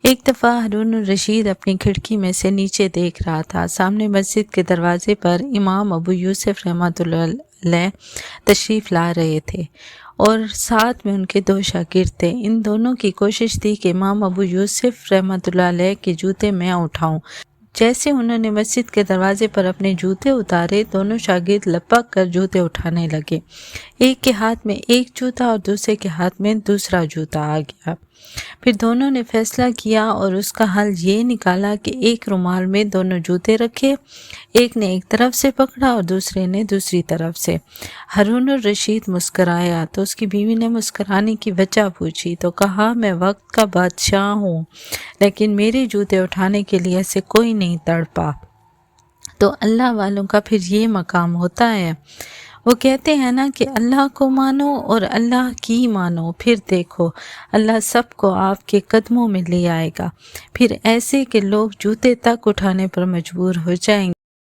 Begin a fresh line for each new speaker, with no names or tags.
ایک دفعہ ہارون الرشید اپنی کھڑکی میں سے نیچے دیکھ رہا تھا۔ سامنے مسجد کے دروازے پر امام ابو یوسف رحمۃ اللہ علیہ تشریف لا رہے تھے اور ساتھ میں ان کے 2 شاگرد تھے۔ ان دونوں کی کوشش تھی کہ امام ابو یوسف رحمۃ اللہ علیہ کے جوتے میں اٹھاؤں۔ جیسے انہوں نے مسجد کے دروازے پر اپنے جوتے اتارے، دونوں شاگرد لپک کر جوتے اٹھانے لگے۔ ایک کے ہاتھ میں ایک جوتا اور دوسرے کے ہاتھ میں دوسرا جوتا آ گیا۔ پھر دونوں نے فیصلہ کیا اور اس کا حل یہ نکالا کہ ایک رومال میں دونوں جوتے رکھے، ایک نے ایک طرف سے پکڑا اور دوسرے نے دوسری طرف سے۔ ہارون الرشید مسکرایا تو اس کی بیوی نے مسکرانے کی وجہ پوچھی تو کہا، میں وقت کا بادشاہ ہوں، لیکن میرے جوتے اٹھانے کے لیے ایسے کوئی نہیں تڑپا۔ تو اللہ والوں کا پھر یہ مقام ہوتا ہے۔ وہ کہتے ہیں نا کہ اللہ کو مانو اور اللہ کی مانو، پھر دیکھو اللہ سب کو آپ کے قدموں میں لے آئے گا۔ پھر ایسے کہ لوگ جوتے تک اٹھانے پر مجبور ہو جائیں گے۔